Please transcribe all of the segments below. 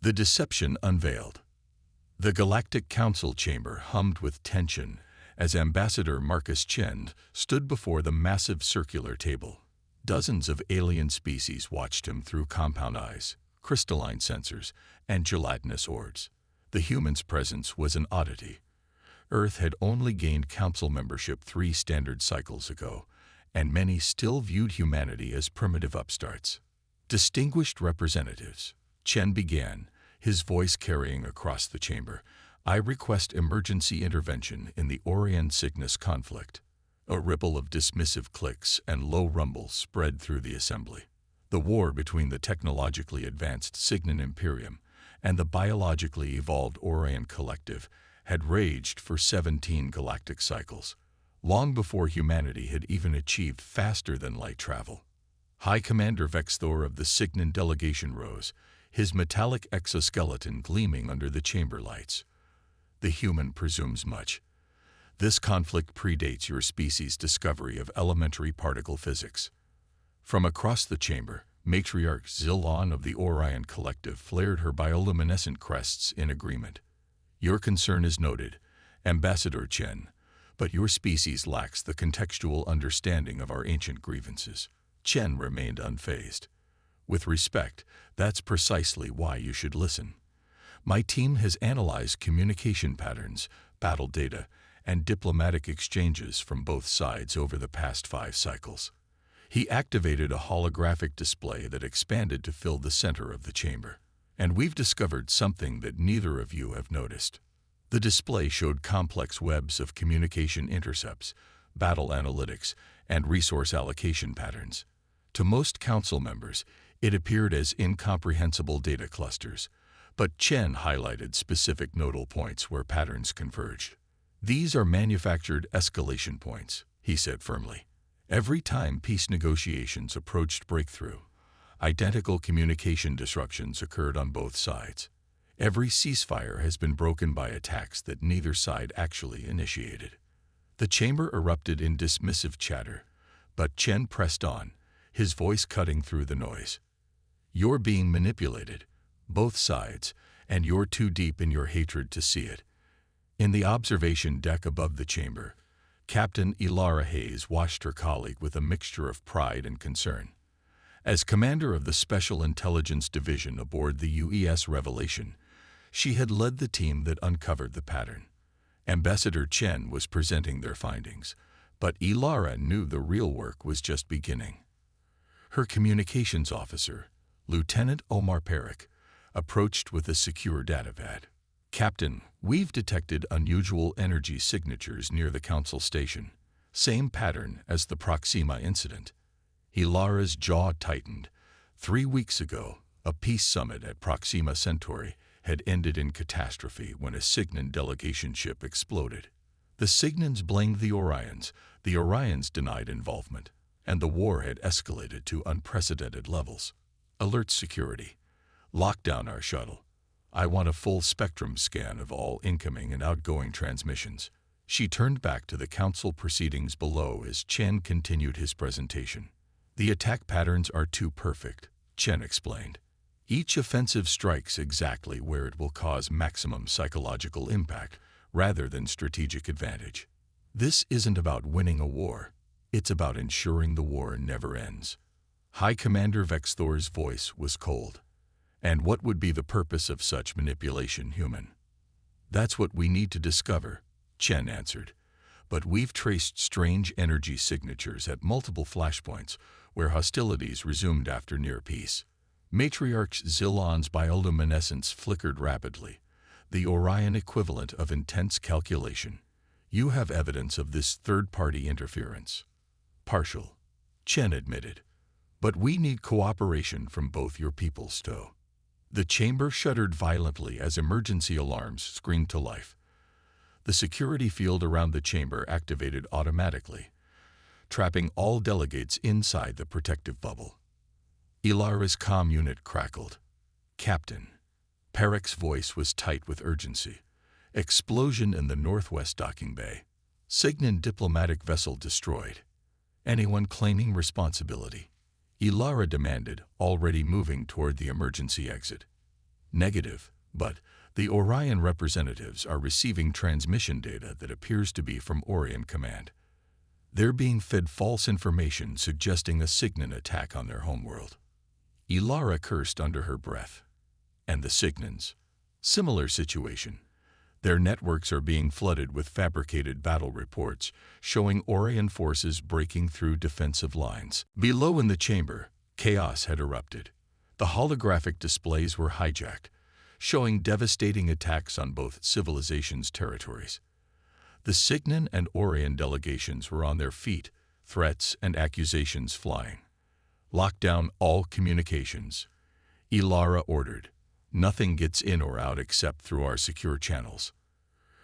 The deception unveiled. The Galactic Council chamber hummed with tension as Ambassador Marcus Chen stood before the massive circular table. Dozens of alien species watched him through compound eyes, crystalline sensors, and gelatinous orbs. The human's presence was an oddity. Earth had only gained council membership 3 standard cycles ago, and many still viewed humanity as primitive upstarts. Distinguished representatives, Chen began, his voice carrying across the chamber, I request emergency intervention in the Orion-Cygnus conflict. A ripple of dismissive clicks and low rumbles spread through the assembly. The war between the technologically advanced Cygnan Imperium and the biologically evolved Orion Collective had raged for 17 galactic cycles, long before humanity had even achieved faster-than-light travel. High Commander Vexthor of the Cygnan delegation rose, his metallic exoskeleton gleaming under the chamber lights. The human presumes much. This conflict predates your species' discovery of elementary particle physics. From across the chamber, Matriarch Zilon of the Orion Collective flared her bioluminescent crests in agreement. Your concern is noted, Ambassador Chen, but your species lacks the contextual understanding of our ancient grievances. Chen remained unfazed. With respect, that's precisely why you should listen. My team has analyzed communication patterns, battle data, and diplomatic exchanges from both sides over the past 5 cycles. He activated a holographic display that expanded to fill the center of the chamber. And we've discovered something that neither of you have noticed. The display showed complex webs of communication intercepts, battle analytics, and resource allocation patterns. To most council members, it appeared as incomprehensible data clusters, but Chen highlighted specific nodal points where patterns converged. These are manufactured escalation points, he said firmly. Every time peace negotiations approached breakthrough, identical communication disruptions occurred on both sides. Every ceasefire has been broken by attacks that neither side actually initiated. The chamber erupted in dismissive chatter, but Chen pressed on, his voice cutting through the noise. You're being manipulated, both sides, and you're too deep in your hatred to see it. In the observation deck above the chamber, Captain Ilara Hayes watched her colleague with a mixture of pride and concern. As commander of the Special Intelligence Division aboard the UES Revelation, she had led the team that uncovered the pattern. Ambassador Chen was presenting their findings, but Ilara knew the real work was just beginning. Her communications officer, Lieutenant Omar Perik, approached with a secure datapad. Captain, we've detected unusual energy signatures near the Council station. Same pattern as the Proxima incident. Ilara's jaw tightened. 3 weeks ago, a peace summit at Proxima Centauri had ended in catastrophe when a Cygnan delegation ship exploded. The Cygnans blamed the Orions denied involvement, and the war had escalated to unprecedented levels. Alert security. Lock down our shuttle. I want a full spectrum scan of all incoming and outgoing transmissions. She turned back to the council proceedings below as Chen continued his presentation. The attack patterns are too perfect, Chen explained. Each offensive strikes exactly where it will cause maximum psychological impact rather than strategic advantage. This isn't about winning a war. It's about ensuring the war never ends. High Commander Vexthor's voice was cold. And what would be the purpose of such manipulation, human? That's what we need to discover, Chen answered. But we've traced strange energy signatures at multiple flashpoints where hostilities resumed after near peace. Matriarch Zilon's bioluminescence flickered rapidly, the Orion equivalent of intense calculation. You have evidence of this third-party interference. Partial, Chen admitted. But we need cooperation from both your peoples, too. The chamber shuddered violently as emergency alarms screamed to life. The security field around the chamber activated automatically, trapping all delegates inside the protective bubble. Ilara's comm unit crackled. Captain. Perik's voice was tight with urgency. Explosion in the northwest docking bay. Cygnan diplomatic vessel destroyed. Anyone claiming responsibility? Ilara demanded, already moving toward the emergency exit. Negative, but the Orion representatives are receiving transmission data that appears to be from Orion Command. They're being fed false information suggesting a Cygnon attack on their homeworld. Ilara cursed under her breath. And the Cygnons? Similar situation. Their networks are being flooded with fabricated battle reports showing Orion forces breaking through defensive lines. Below in the chamber, chaos had erupted. The holographic displays were hijacked, showing devastating attacks on both civilizations' territories. The Cygnon and Orion delegations were on their feet, threats and accusations flying. Lock down all communications. Ilara ordered. Nothing gets in or out except through our secure channels.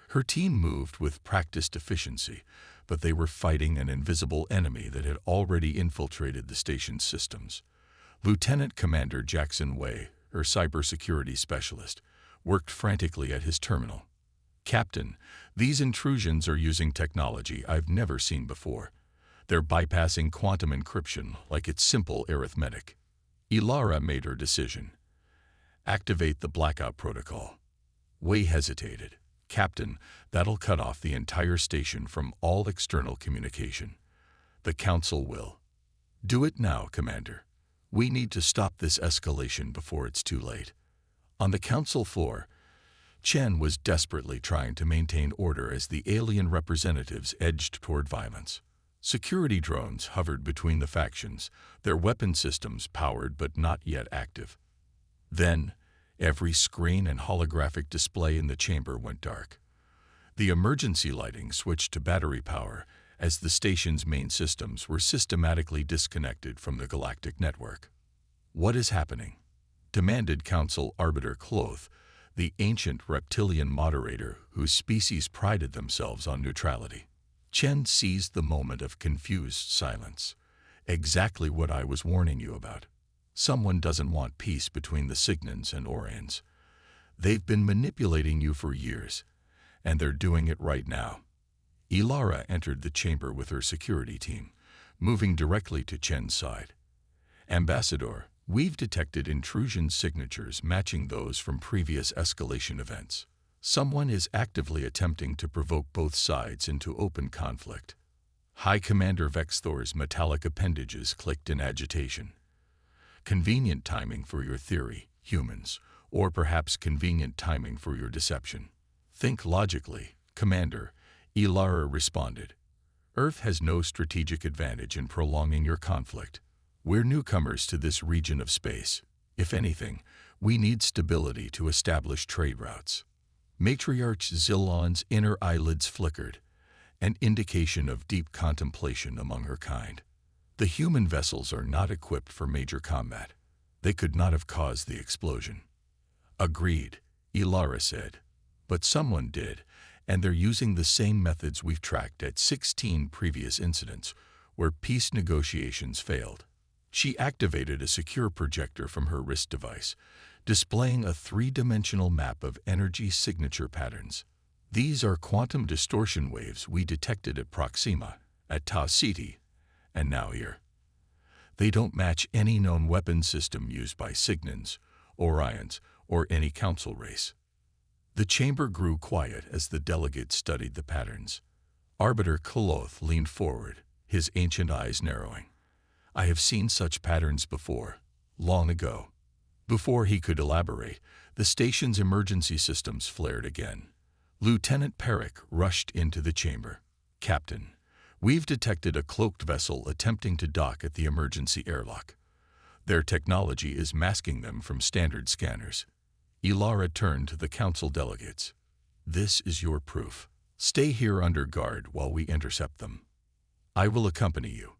Her team moved with practiced efficiency, but they were fighting an invisible enemy that had already infiltrated the station's systems. Lieutenant Commander Jackson Wei, her cybersecurity specialist, worked frantically at his terminal. Captain, these intrusions are using technology I've never seen before. They're bypassing quantum encryption like it's simple arithmetic. Ilara made her decision. Activate the blackout protocol. Wei hesitated. Captain, that'll cut off the entire station from all external communication. The Council will. Do it now, Commander. We need to stop this escalation before it's too late. On the Council floor, Chen was desperately trying to maintain order as the alien representatives edged toward violence. Security drones hovered between the factions, their weapon systems powered but not yet active. Then, every screen and holographic display in the chamber went dark. The emergency lighting switched to battery power as the station's main systems were systematically disconnected from the galactic network. What is happening? Demanded Council Arbiter Kloth, the ancient reptilian moderator whose species prided themselves on neutrality. Chen seized the moment of confused silence. Exactly what I was warning you about. Someone doesn't want peace between the Cygnons and Orions. They've been manipulating you for years, and they're doing it right now. Ilara entered the chamber with her security team, moving directly to Chen's side. Ambassador, we've detected intrusion signatures matching those from previous escalation events. Someone is actively attempting to provoke both sides into open conflict. High Commander Vexthor's metallic appendages clicked in agitation. Convenient timing for your theory, humans, or perhaps convenient timing for your deception. Think logically, Commander, Ilara responded. Earth has no strategic advantage in prolonging your conflict. We're newcomers to this region of space. If anything, we need stability to establish trade routes. Matriarch Zilon's inner eyelids flickered, an indication of deep contemplation among her kind. The human vessels are not equipped for major combat. They could not have caused the explosion. Agreed, Ilara said. But someone did, and they're using the same methods we've tracked at 16 previous incidents where peace negotiations failed. She activated a secure projector from her wrist device, displaying a three-dimensional map of energy signature patterns. These are quantum distortion waves we detected at Proxima, at Tau Ceti, and now here. They don't match any known weapon system used by Cygnons, Orions, or any council race. The chamber grew quiet as the delegates studied the patterns. Arbiter Kloth leaned forward, his ancient eyes narrowing. I have seen such patterns before, long ago. Before he could elaborate, the station's emergency systems flared again. Lieutenant Perick rushed into the chamber. Captain, we've detected a cloaked vessel attempting to dock at the emergency airlock. Their technology is masking them from standard scanners. Ilara turned to the council delegates. This is your proof. Stay here under guard while we intercept them. I will accompany you,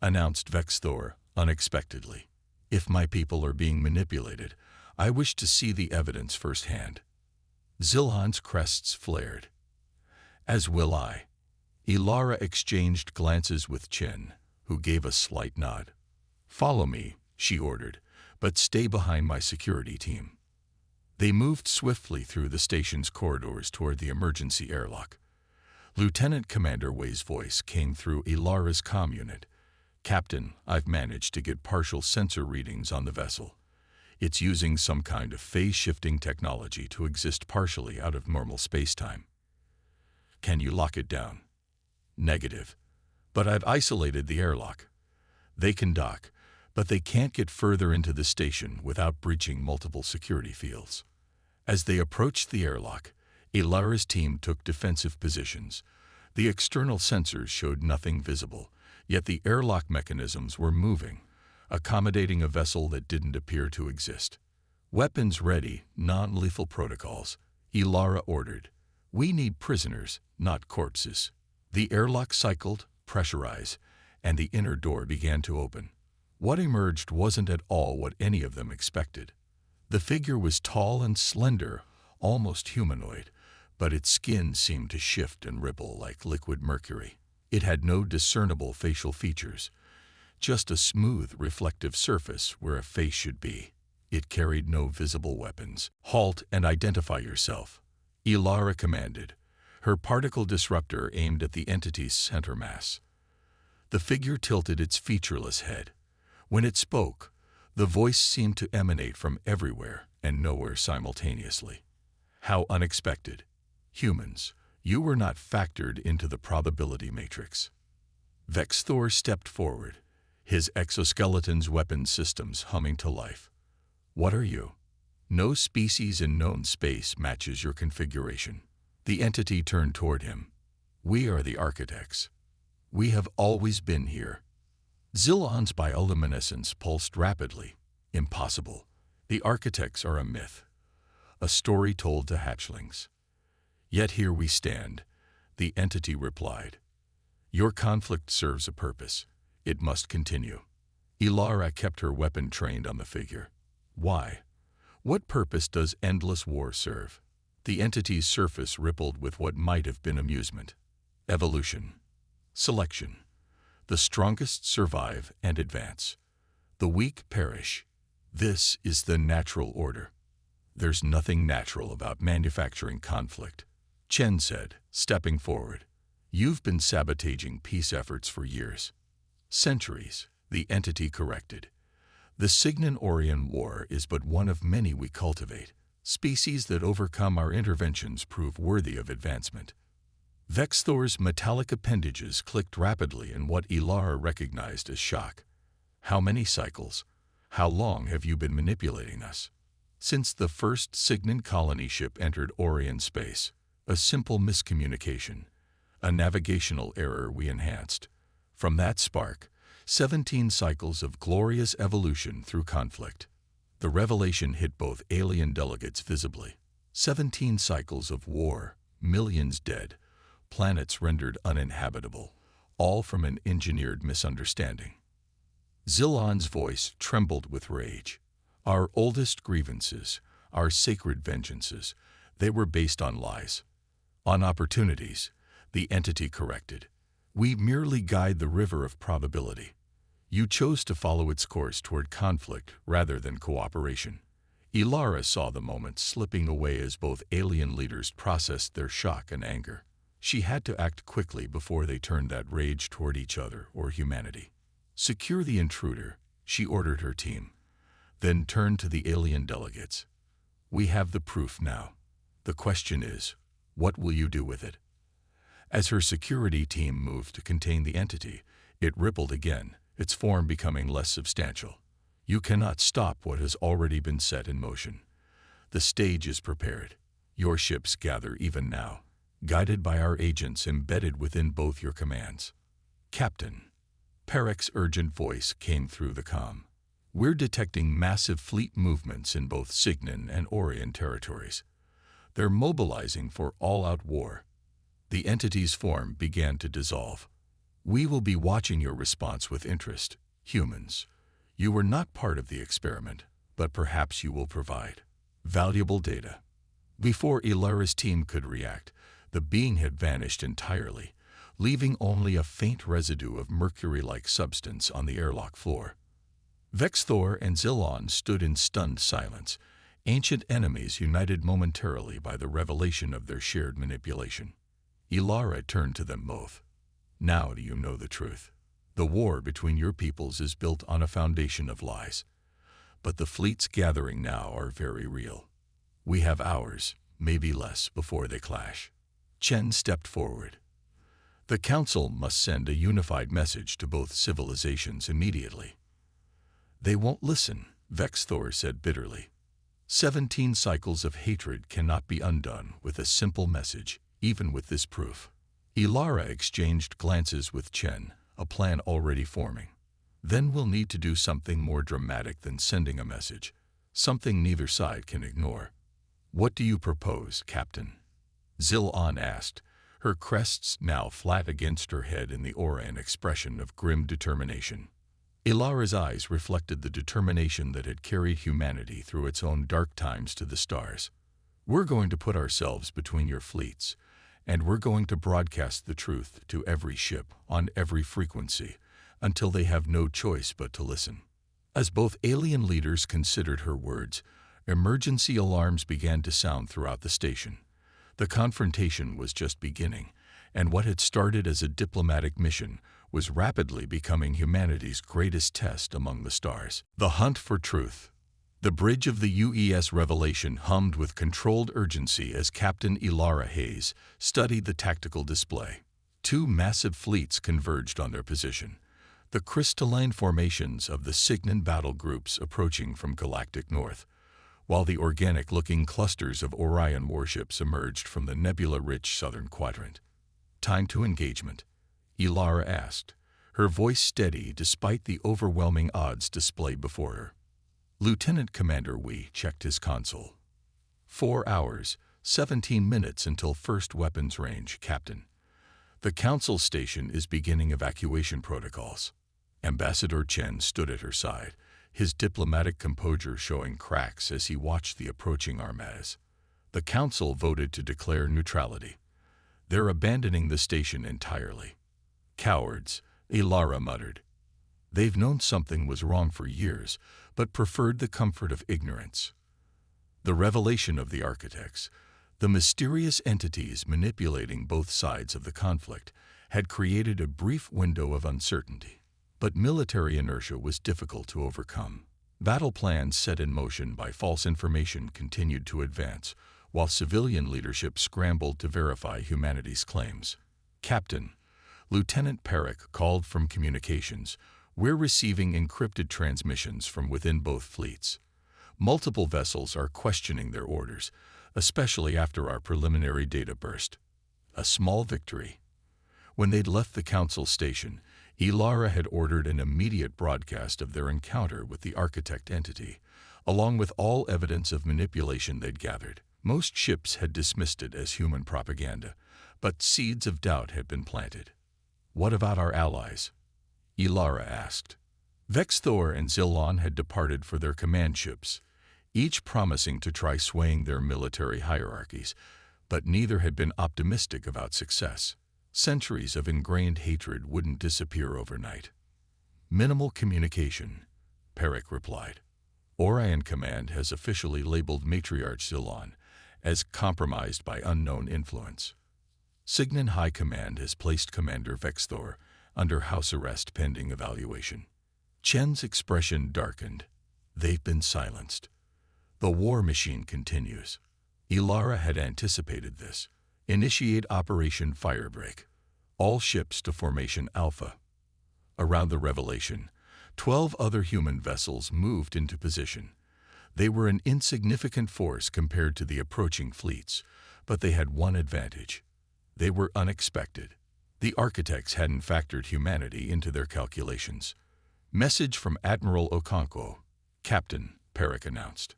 announced Vexthor unexpectedly. If my people are being manipulated, I wish to see the evidence firsthand. Zilhan's crests flared. As will I. Ilara exchanged glances with Chen, who gave a slight nod. Follow me, she ordered, but stay behind my security team. They moved swiftly through the station's corridors toward the emergency airlock. Lieutenant Commander Wei's voice came through Ilara's comm unit. Captain, I've managed to get partial sensor readings on the vessel. It's using some kind of phase-shifting technology to exist partially out of normal space-time. Can you lock it down? Negative. But I've isolated the airlock. They can dock, but they can't get further into the station without breaching multiple security fields. As they approached the airlock, Ilara's team took defensive positions. The external sensors showed nothing visible, yet the airlock mechanisms were moving, accommodating a vessel that didn't appear to exist. Weapons ready, non-lethal protocols, Ilara ordered. We need prisoners, not corpses. The airlock cycled, pressurized, and the inner door began to open. What emerged wasn't at all what any of them expected. The figure was tall and slender, almost humanoid, but its skin seemed to shift and ripple like liquid mercury. It had no discernible facial features, just a smooth, reflective surface where a face should be. It carried no visible weapons. Halt and identify yourself, Ilara commanded, her particle disruptor aimed at the entity's center mass. The figure tilted its featureless head. When it spoke, the voice seemed to emanate from everywhere and nowhere simultaneously. How unexpected. Humans, you were not factored into the probability matrix. Vexthor stepped forward, his exoskeleton's weapon systems humming to life. What are you? No species in known space matches your configuration. The entity turned toward him. We are the architects. We have always been here. Zilon's bioluminescence pulsed rapidly. Impossible. The architects are a myth, a story told to hatchlings. Yet here we stand, the entity replied. Your conflict serves a purpose. It must continue. Ilara kept her weapon trained on the figure. Why? What purpose does endless war serve? The entity's surface rippled with what might have been amusement. Evolution. Selection. The strongest survive and advance. The weak perish. This is the natural order. There's nothing natural about manufacturing conflict, Chen said, stepping forward. You've been sabotaging peace efforts for years. Centuries, the entity corrected. The Signan-Orion War is but one of many we cultivate. Species that overcome our interventions prove worthy of advancement. Vexthor's metallic appendages clicked rapidly in what Ilara recognized as shock. How many cycles? How long have you been manipulating us? Since the first Signan colony ship entered Orion space, a simple miscommunication, a navigational error we enhanced. From that spark, 17 cycles of glorious evolution through conflict. The revelation hit both alien delegates visibly. 17 cycles of war, millions dead, planets rendered uninhabitable, all from an engineered misunderstanding. Zilon's voice trembled with rage. Our oldest grievances, our sacred vengeances, they were based on lies. On opportunities, the entity corrected. We merely guide the river of probability. You chose to follow its course toward conflict rather than cooperation. Ilara saw the moment slipping away as both alien leaders processed their shock and anger. She had to act quickly before they turned that rage toward each other or humanity. Secure the intruder, she ordered her team. Then turned to the alien delegates. We have the proof now. The question is, what will you do with it? As her security team moved to contain the entity, it rippled again, its form becoming less substantial. You cannot stop what has already been set in motion. The stage is prepared. Your ships gather even now, guided by our agents embedded within both your commands. Captain. Perek's urgent voice came through the comm. We're detecting massive fleet movements in both Signan and Orion territories. They're mobilizing for all-out war. The entity's form began to dissolve. We will be watching your response with interest. Humans, you were not part of the experiment, but perhaps you will provide valuable data. Before Ilara's team could react, the being had vanished entirely, leaving only a faint residue of mercury-like substance on the airlock floor. Vexthor and Zilon stood in stunned silence, ancient enemies united momentarily by the revelation of their shared manipulation. Ilara turned to them both. Now do you know the truth? The war between your peoples is built on a foundation of lies. but the fleets gathering now are very real. We have hours, maybe less, before they clash. Chen stepped forward. The Council must send a unified message to both civilizations immediately. They won't listen, Vexthor said bitterly. 17 cycles of hatred cannot be undone with a simple message, even with this proof. Ilara exchanged glances with Chen, a plan already forming. Then we'll need to do something more dramatic than sending a message, something neither side can ignore. What do you propose, Captain? Zil-On asked, her crests now flat against her head in the aura an expression of grim determination. Ilara's eyes reflected the determination that had carried humanity through its own dark times to the stars. We're going to put ourselves between your fleets, and we're going to broadcast the truth to every ship on every frequency until they have no choice but to listen. As both alien leaders considered her words, emergency alarms began to sound throughout the station. The confrontation was just beginning, and what had started as a diplomatic mission was rapidly becoming humanity's greatest test among the stars. The hunt for truth. The bridge of the UES Revelation hummed with controlled urgency as Captain Ilara Hayes studied the tactical display. 2 massive fleets converged on their position, the crystalline formations of the Cygnon battle groups approaching from galactic north, while the organic-looking clusters of Orion warships emerged from the nebula-rich southern quadrant. Time to engagement, Ilara asked, her voice steady despite the overwhelming odds displayed before her. Lieutenant Commander Wee checked his console. 4 hours, 17 minutes until first weapons range, Captain. The Council station is beginning evacuation protocols. Ambassador Chen stood at her side, his diplomatic composure showing cracks as he watched the approaching armadas. The Council voted to declare neutrality. They're abandoning the station entirely. Cowards, Ilara muttered. They've known something was wrong for years, but preferred the comfort of ignorance. The revelation of the architects, the mysterious entities manipulating both sides of the conflict, had created a brief window of uncertainty. But military inertia was difficult to overcome. Battle plans set in motion by false information continued to advance, while civilian leadership scrambled to verify humanity's claims. Captain, Lieutenant Perrick called from communications, we're receiving encrypted transmissions from within both fleets. Multiple vessels are questioning their orders, especially after our preliminary data burst. A small victory. When they'd left the Council station, Ilara had ordered an immediate broadcast of their encounter with the architect entity, along with all evidence of manipulation they'd gathered. Most ships had dismissed it as human propaganda, but seeds of doubt had been planted. What about our allies? Ilara asked. Vexthor and Zil-On had departed for their command ships, each promising to try swaying their military hierarchies, but neither had been optimistic about success. Centuries of ingrained hatred wouldn't disappear overnight. Minimal communication, Perrick replied. Orion Command has officially labeled Matriarch Zil-On as compromised by unknown influence. Cygnon High Command has placed Commander Vexthor under house arrest pending evaluation. Chen's expression darkened. They've been silenced. The war machine continues. Ilara had anticipated this. Initiate Operation Firebreak. All ships to Formation Alpha. Around the revelation, 12 other human vessels moved into position. They were an insignificant force compared to the approaching fleets, but they had one advantage. They were unexpected. The architects hadn't factored humanity into their calculations. Message from Admiral Okonkwo. Captain, Perrick announced.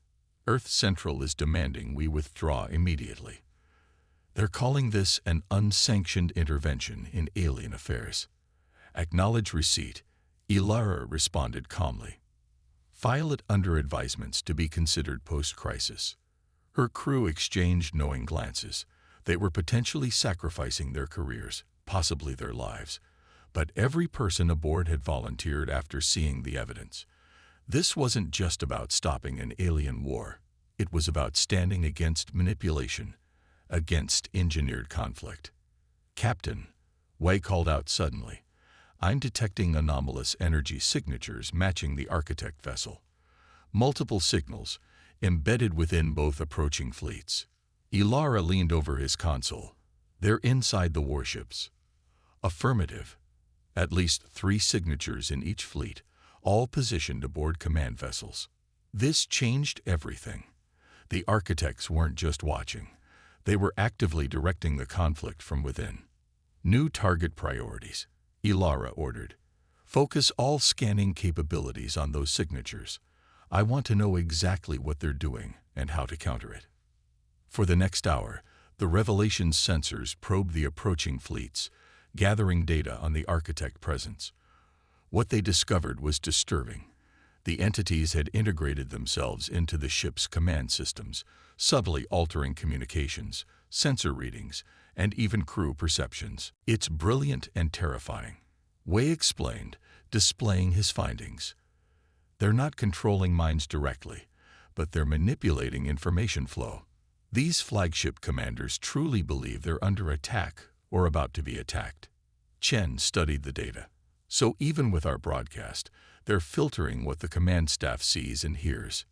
Earth Central is demanding we withdraw immediately. They're calling this an unsanctioned intervention in alien affairs. Acknowledge receipt, Ilara responded calmly. File it under advisements to be considered post-crisis. Her crew exchanged knowing glances. They were potentially sacrificing their careers, possibly their lives. But every person aboard had volunteered after seeing the evidence. This wasn't just about stopping an alien war. It was about standing against manipulation, against engineered conflict. Captain, Wei called out suddenly, I'm detecting anomalous energy signatures matching the architect vessel. multiple signals, embedded within both approaching fleets. Ilara leaned over his console. They're inside the warships. Affirmative. At least 3 signatures in each fleet, all positioned aboard command vessels. This changed everything. The architects weren't just watching. They were actively directing the conflict from within. New target priorities, Ilara ordered. Focus all scanning capabilities on those signatures. I want to know exactly what they're doing and how to counter it. For the next hour, the Revelation's sensors probed the approaching fleets, gathering data on the architect presence. What they discovered was disturbing. The entities had integrated themselves into the ship's command systems, subtly altering communications, sensor readings, and even crew perceptions. It's brilliant and terrifying. Wei explained, displaying his findings. They're not controlling minds directly, but they're manipulating information flow. These flagship commanders truly believe they're under attack or about to be attacked. Chen studied the data. So even with our broadcast, they're filtering what the command staff sees and hears.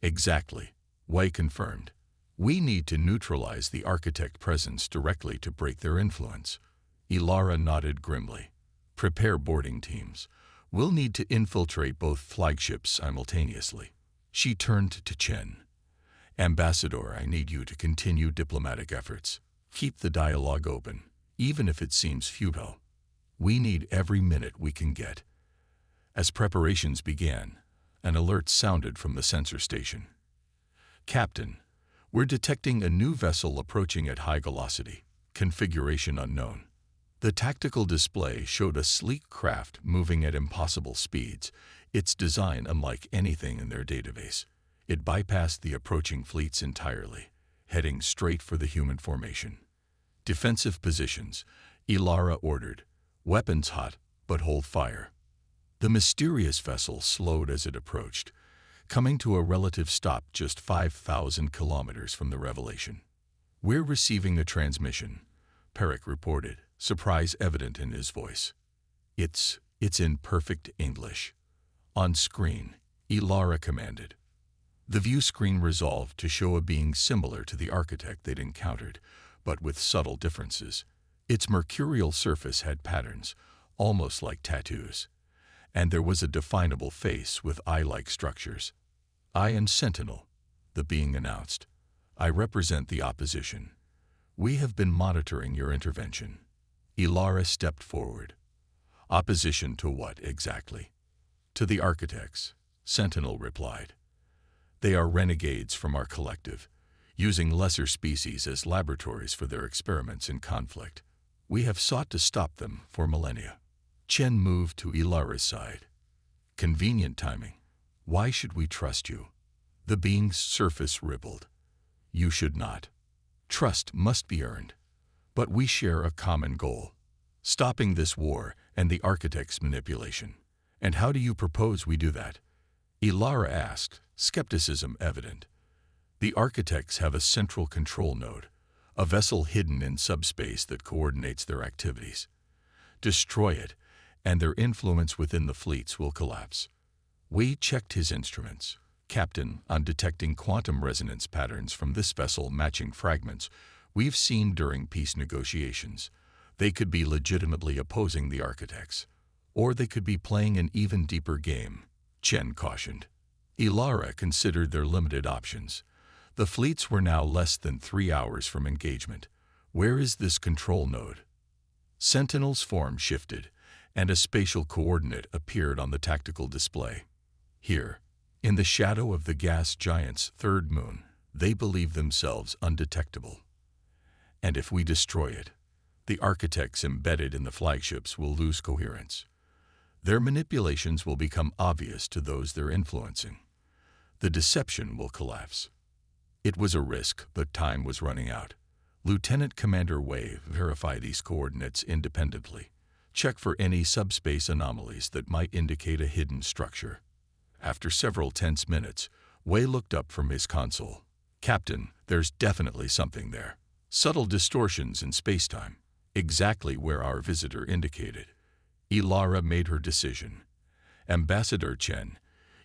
Exactly, Wei confirmed. We need to neutralize the architect presence directly to break their influence. Ilara nodded grimly. Prepare boarding teams. We'll need to infiltrate both flagships simultaneously. She turned to Chen. Ambassador, I need you to continue diplomatic efforts. Keep the dialogue open, even if it seems futile. We need every minute we can get. As preparations began, an alert sounded from the sensor station. Captain, we're detecting a new vessel approaching at high velocity. Configuration unknown. The tactical display showed a sleek craft moving at impossible speeds, its design unlike anything in their database. It bypassed the approaching fleets entirely, heading straight for the human formation. Defensive positions, Ilara ordered. Weapons hot, but hold fire. The mysterious vessel slowed as it approached, coming to a relative stop just 5,000 kilometers from the Revelation. We're receiving a transmission, Perrick reported, surprise evident in his voice. It's in perfect English. On screen, Ilara commanded. The view screen resolved to show a being similar to the architect they'd encountered, but with subtle differences. Its mercurial surface had patterns, almost like tattoos, and there was a definable face with eye-like structures. I am Sentinel, the being announced. I represent the opposition. We have been monitoring your intervention. Ilara stepped forward. Opposition to what exactly? To the architects, Sentinel replied. They are renegades from our collective, using lesser species as laboratories for their experiments in conflict. We have sought to stop them for millennia. Chen moved to Ilara's side. Convenient timing. Why should we trust you? The being's surface rippled. You should not. Trust must be earned. But we share a common goal. Stopping this war and the architect's manipulation. And how do you propose we do that? Ilara asked, skepticism evident. The architects have a central control node, a vessel hidden in subspace that coordinates their activities. Destroy it, and their influence within the fleets will collapse. Wei checked his instruments. Captain, on detecting quantum resonance patterns from this vessel matching fragments we've seen during peace negotiations. They could be legitimately opposing the architects, or they could be playing an even deeper game, Chen cautioned. Ilara considered their limited options. The fleets were now less than 3 hours from engagement. Where is this control node? Sentinel's form shifted, and a spatial coordinate appeared on the tactical display. Here, in the shadow of the gas giant's third moon, they believe themselves undetectable. And if we destroy it, the architects embedded in the flagships will lose coherence. Their manipulations will become obvious to those they're influencing. The deception will collapse. It was a risk, but time was running out. Lieutenant Commander Wei, verify these coordinates independently. Check for any subspace anomalies that might indicate a hidden structure. After several tense minutes, Wei looked up from his console. Captain, there's definitely something there. Subtle distortions in spacetime, exactly where our visitor indicated. Ilara made her decision. Ambassador Chen,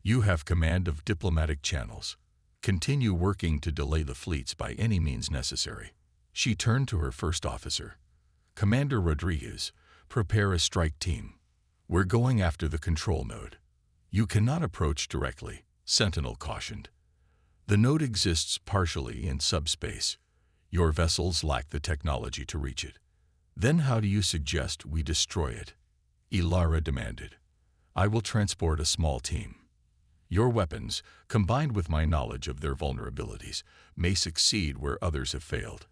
You have command of diplomatic channels. Continue working to delay the fleets by any means necessary. She turned to her first officer. Commander Rodriguez, prepare a strike team. We're going after the control node. You cannot approach directly, Sentinel cautioned. The node exists partially in subspace. Your vessels lack the technology to reach it. Then how do you suggest we destroy it? Ilara demanded. I will transport a small team. Your weapons, combined with my knowledge of their vulnerabilities, may succeed where others have failed.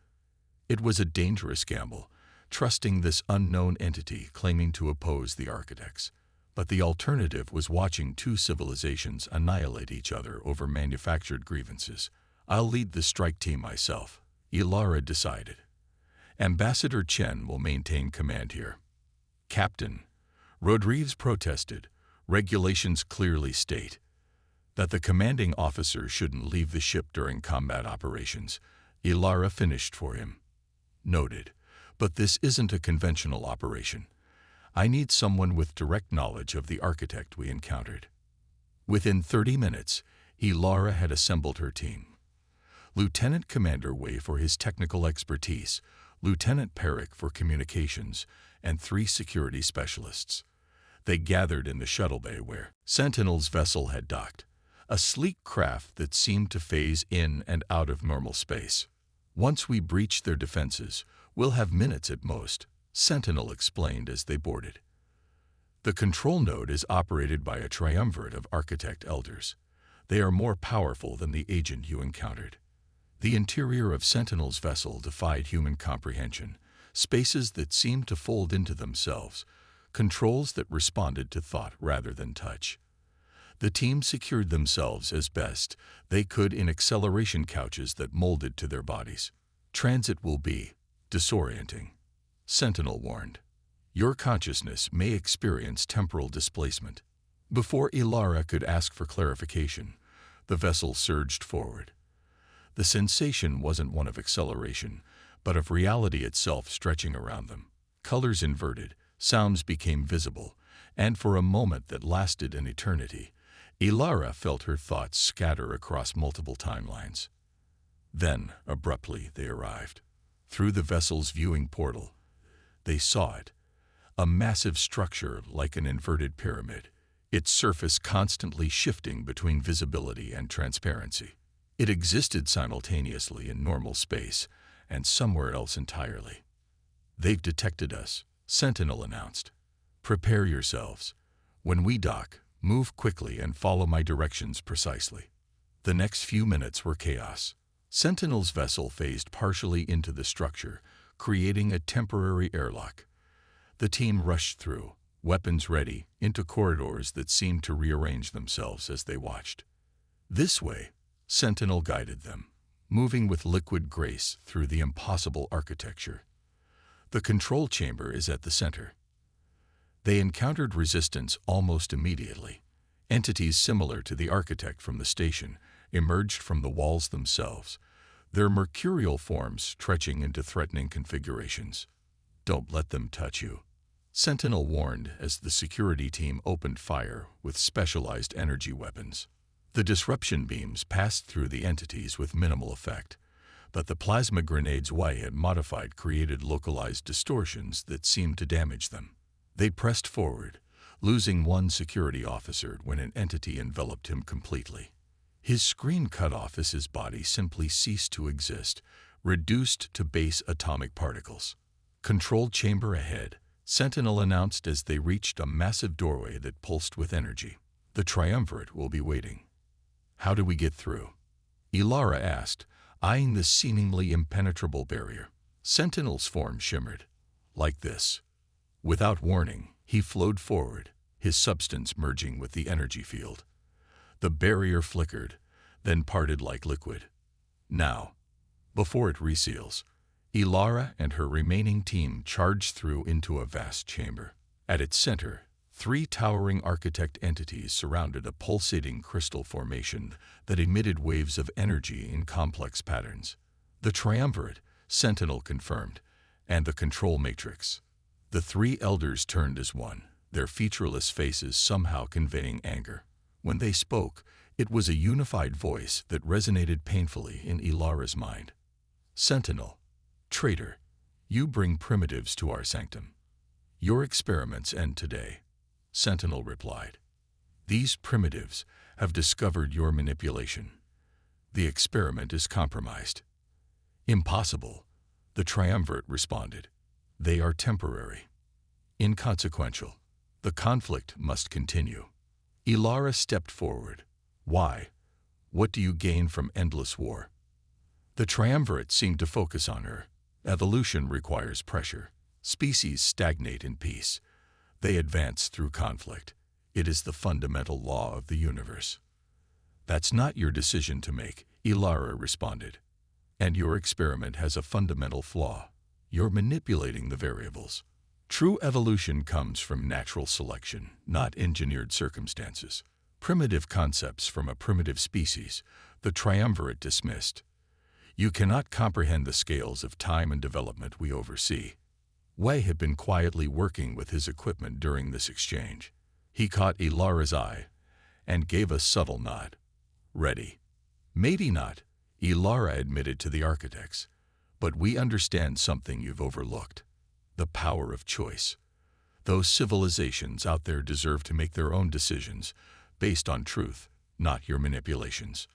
It was a dangerous gamble, trusting this unknown entity claiming to oppose the architects. But the alternative was watching two civilizations annihilate each other over manufactured grievances. I'll lead the strike team myself, Ilara decided. Ambassador Chen will maintain command here. Captain, Rodriguez protested. Regulations clearly state that the commanding officer shouldn't leave the ship during combat operations. Ilara finished for him. Noted. But this isn't a conventional operation. I need someone with direct knowledge of the architect we encountered. Within 30 minutes, Ilara had assembled her team. Lieutenant Commander Wei for his technical expertise, Lieutenant Perick for communications, and 3 security specialists. They gathered in the shuttle bay where Sentinel's vessel had docked, a sleek craft that seemed to phase in and out of normal space. Once we breach their defenses, we'll have minutes at most, Sentinel explained as they boarded. The control node is operated by a triumvirate of architect elders. They are more powerful than the agent you encountered. The interior of Sentinel's vessel defied human comprehension, spaces that seemed to fold into themselves, controls that responded to thought rather than touch. The team secured themselves as best they could in acceleration couches that molded to their bodies. Transit will be disorienting, Sentinel warned. Your consciousness may experience temporal displacement. Before Ilara could ask for clarification, the vessel surged forward. The sensation wasn't one of acceleration, but of reality itself stretching around them. Colors inverted, sounds became visible, and for a moment that lasted an eternity, Ilara felt her thoughts scatter across multiple timelines. Then, abruptly, they arrived. Through the vessel's viewing portal, they saw it, a massive structure like an inverted pyramid, its surface constantly shifting between visibility and transparency. It existed simultaneously in normal space and somewhere else entirely. They've detected us, Sentinel announced. Prepare yourselves. When we dock, move quickly and follow my directions precisely. The next few minutes were chaos. Sentinel's vessel phased partially into the structure, creating a temporary airlock. The team rushed through, weapons ready, into corridors that seemed to rearrange themselves as they watched. This way, Sentinel guided them, moving with liquid grace through the impossible architecture. The control chamber is at the center. They encountered resistance almost immediately. Entities similar to the architect from the station emerged from the walls themselves, their mercurial forms stretching into threatening configurations. Don't let them touch you, Sentinel warned as the security team opened fire with specialized energy weapons. The disruption beams passed through the entities with minimal effect, but the plasma grenades Wei had modified created localized distortions that seemed to damage them. They pressed forward, losing one security officer when an entity enveloped him completely. His screen cut off as his body simply ceased to exist, reduced to base atomic particles. Control chamber ahead, Sentinel announced as they reached a massive doorway that pulsed with energy. The triumvirate will be waiting. How do we get through? Ilara asked, eyeing the seemingly impenetrable barrier. Sentinel's form shimmered. Like this. Without warning, he flowed forward, his substance merging with the energy field. The barrier flickered, then parted like liquid. Now, before it reseals, Ilara and her remaining team charged through into a vast chamber. At its center, 3 towering architect entities surrounded a pulsating crystal formation that emitted waves of energy in complex patterns. The triumvirate, Sentinel confirmed, and the control matrix. The 3 elders turned as one, their featureless faces somehow conveying anger. When they spoke, it was a unified voice that resonated painfully in Ilara's mind. Sentinel, traitor, you bring primitives to our sanctum. Your experiments end today. Sentinel replied. These primitives have discovered your manipulation. The experiment is compromised. Impossible, the triumvirate responded. They are temporary. Inconsequential. The conflict must continue. Ilara stepped forward. Why? What do you gain from endless war? The triumvirate seemed to focus on her. Evolution requires pressure. Species stagnate in peace. They advance through conflict. It is the fundamental law of the universe. That's not your decision to make, Ilara responded. And your experiment has a fundamental flaw. You're manipulating the variables. True evolution comes from natural selection, not engineered circumstances. Primitive concepts from a primitive species, the triumvirate dismissed. You cannot comprehend the scales of time and development we oversee. Wei had been quietly working with his equipment during this exchange. He caught Ilara's eye and gave a subtle nod. Ready. Maybe not, Ilara admitted to the architects. But we understand something you've overlooked. The power of choice. Those civilizations out there deserve to make their own decisions based on truth, not your manipulations.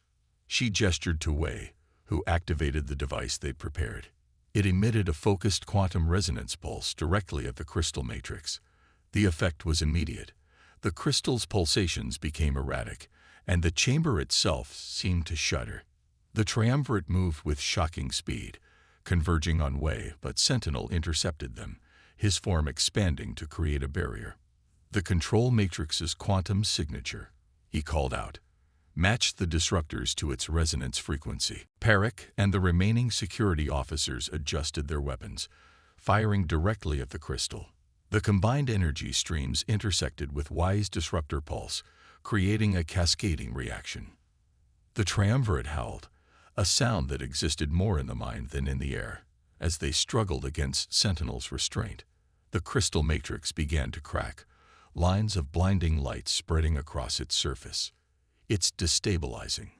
She gestured to Wei, who activated the device they'd prepared. It emitted a focused quantum resonance pulse directly at the crystal matrix. The effect was immediate. The crystal's pulsations became erratic, and the chamber itself seemed to shudder. The triumvirate moved with shocking speed, converging on Wei, but Sentinel intercepted them, his form expanding to create a barrier. The control matrix's quantum signature, he called out, matched the disruptors to its resonance frequency. Perrick and the remaining security officers adjusted their weapons, firing directly at the crystal. The combined energy streams intersected with Wei's disruptor pulse, creating a cascading reaction. The triumvirate howled, a sound that existed more in the mind than in the air. As they struggled against Sentinel's restraint, the crystal matrix began to crack, lines of blinding light spreading across its surface. It's destabilizing.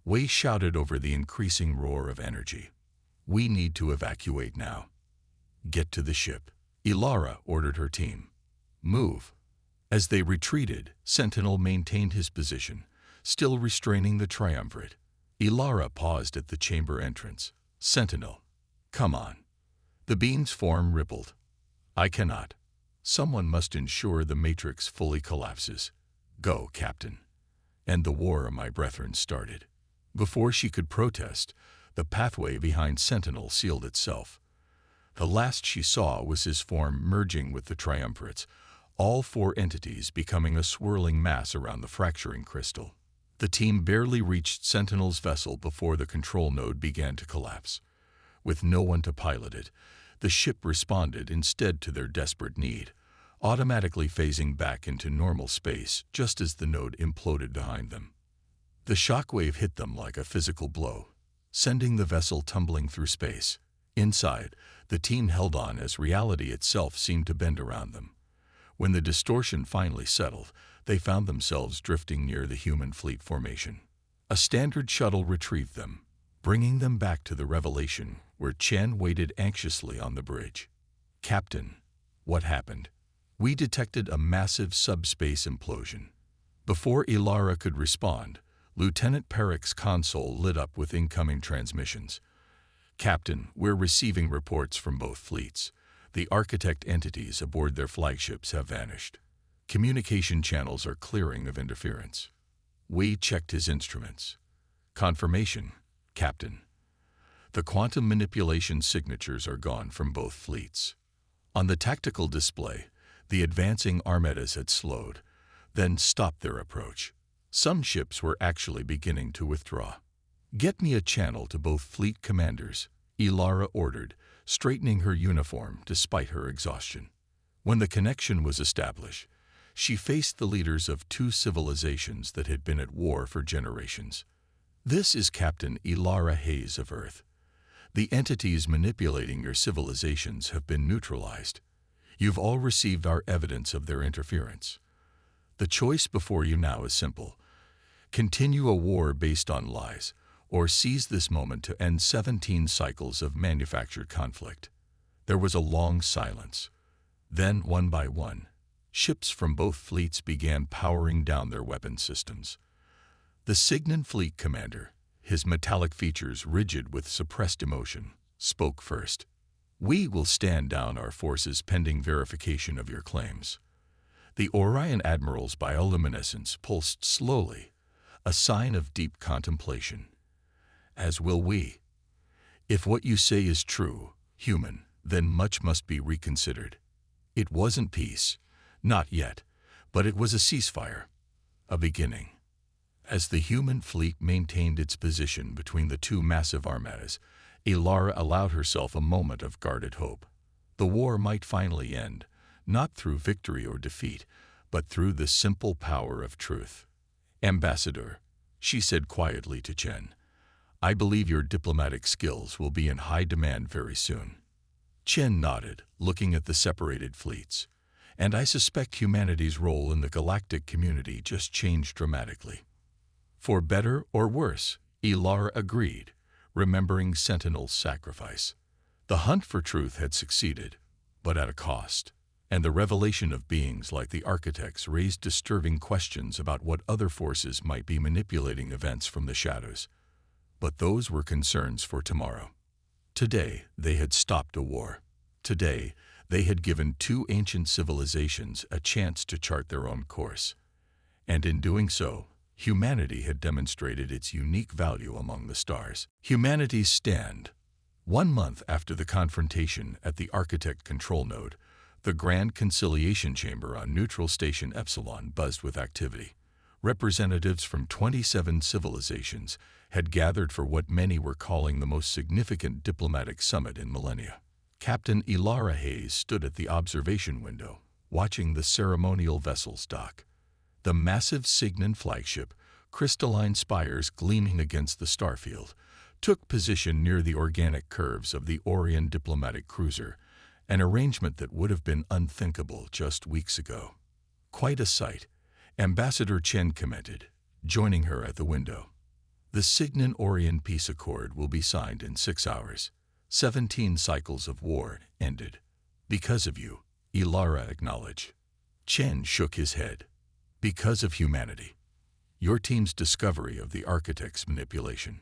Wei shouted over the increasing roar of energy. We need to evacuate now. Get to the ship. Ilara ordered her team. Move. As they retreated, Sentinel maintained his position, still restraining the triumvirate. Ilara paused at the chamber entrance. Sentinel, come on. The being's form rippled. I cannot. Someone must ensure the matrix fully collapses. Go, Captain. And the war, my brethren, started. Before she could protest, the pathway behind Sentinel sealed itself. The last she saw was his form merging with the triumvirates, all four entities becoming a swirling mass around the fracturing crystal. The team barely reached Sentinel's vessel before the control node began to collapse. With no one to pilot it, the ship responded instead to their desperate need, automatically phasing back into normal space just as the node imploded behind them. The shockwave hit them like a physical blow, sending the vessel tumbling through space. Inside, the team held on as reality itself seemed to bend around them. When the distortion finally settled, they found themselves drifting near the human fleet formation. A standard shuttle retrieved them, bringing them back to the Revelation, where Chen waited anxiously on the bridge. Captain, what happened? We detected a massive subspace implosion. Before Ilara could respond, Lieutenant Perrick's console lit up with incoming transmissions. Captain, we're receiving reports from both fleets. The architect entities aboard their flagships have vanished. Communication channels are clearing of interference. Wei checked his instruments. Confirmation, Captain. The quantum manipulation signatures are gone from both fleets. On the tactical display, the advancing armadas had slowed, then stopped their approach. Some ships were actually beginning to withdraw. Get me a channel to both fleet commanders, Ilara ordered, straightening her uniform despite her exhaustion. When the connection was established, she faced the leaders of two civilizations that had been at war for generations. This is Captain Ilara Hayes of Earth. The entities manipulating your civilizations have been neutralized. You've all received our evidence of their interference. The choice before you now is simple. Continue a war based on lies, or seize this moment to end 17 cycles of manufactured conflict. There was a long silence. Then, one by one, ships from both fleets began powering down their weapon systems. The Cygnon fleet commander, his metallic features rigid with suppressed emotion, spoke first. "We will stand down our forces pending verification of your claims." The Orion admiral's bioluminescence pulsed slowly, a sign of deep contemplation. "As will we. If what you say is true, human, then much must be reconsidered. It wasn't peace, not yet, but it was a ceasefire, a beginning." As the human fleet maintained its position between the two massive armadas, Ilara allowed herself a moment of guarded hope. The war might finally end, not through victory or defeat, but through the simple power of truth. "Ambassador," she said quietly to Chen, "I believe your diplomatic skills will be in high demand very soon." Chen nodded, looking at the separated fleets. "And I suspect humanity's role in the galactic community just changed dramatically." "For better or worse," Ilara agreed, remembering Sentinel's sacrifice. The hunt for truth had succeeded, but at a cost, and the revelation of beings like the architects raised disturbing questions about what other forces might be manipulating events from the shadows. But those were concerns for tomorrow. Today, they had stopped a war. Today, they had given two ancient civilizations a chance to chart their own course. And in doing so, humanity had demonstrated its unique value among the stars. Humanity's stand. 1 month after the confrontation at the Architect control node, the Grand Conciliation Chamber on Neutral Station Epsilon buzzed with activity. Representatives from 27 civilizations had gathered for what many were calling the most significant diplomatic summit in millennia. Captain Ilara Hayes stood at the observation window, watching the ceremonial vessels dock. The massive Cygnon flagship, crystalline spires gleaming against the starfield, took position near the organic curves of the Orion diplomatic cruiser, an arrangement that would have been unthinkable just weeks ago. "Quite a sight," Ambassador Chen commented, joining her at the window. "The Cygnon-Orion peace accord will be signed in 6 hours. 17 cycles of war ended. Because of you," Ilara acknowledged. Chen shook his head. "Because of humanity. Your team's discovery of the Architect's manipulation.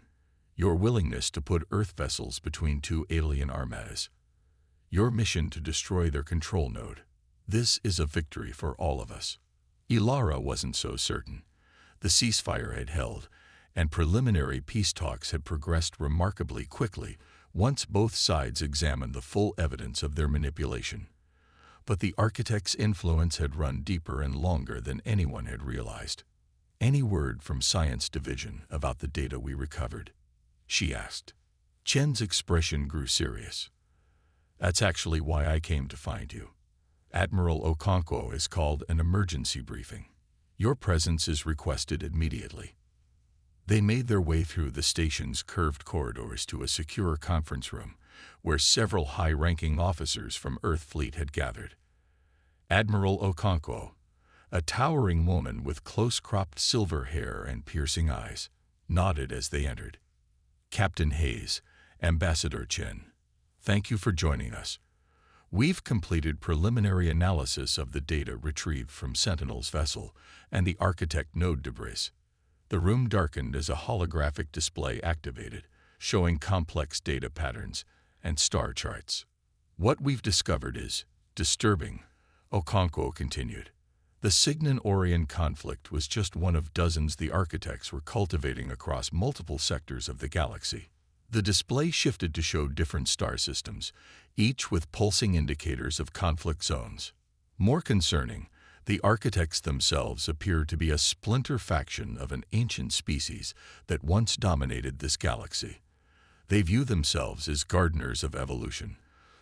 Your willingness to put Earth vessels between two alien armadas. Your mission to destroy their control node. This is a victory for all of us." Ilara wasn't so certain. The ceasefire had held, and preliminary peace talks had progressed remarkably quickly once both sides examined the full evidence of their manipulation. But the Architect's influence had run deeper and longer than anyone had realized. "Any word from Science Division about the data we recovered?" she asked. Chen's expression grew serious. "That's actually why I came to find you. Admiral Okonkwo has called an emergency briefing. Your presence is requested immediately." They made their way through the station's curved corridors to a secure conference room, where several high-ranking officers from Earth Fleet had gathered. Admiral Okonkwo, a towering woman with close-cropped silver hair and piercing eyes, nodded as they entered. "Captain Hayes, Ambassador Chen, thank you for joining us. We've completed preliminary analysis of the data retrieved from Sentinel's vessel and the Architect node debris." The room darkened as a holographic display activated, showing complex data patterns and star charts. "What we've discovered is disturbing," Okonkwo continued. "The Cygnon-Orion conflict was just one of dozens the Architects were cultivating across multiple sectors of the galaxy." The display shifted to show different star systems, each with pulsing indicators of conflict zones. More concerning, the Architects themselves appear to be a splinter faction of an ancient species that once dominated this galaxy. They view themselves as gardeners of evolution,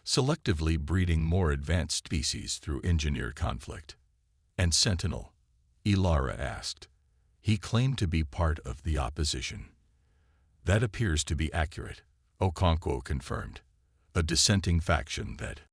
selectively breeding more advanced species through engineered conflict. "And Sentinel?" Ilara asked. "He claimed to be part of the opposition." "That appears to be accurate," Okonkwo confirmed. "A dissenting faction that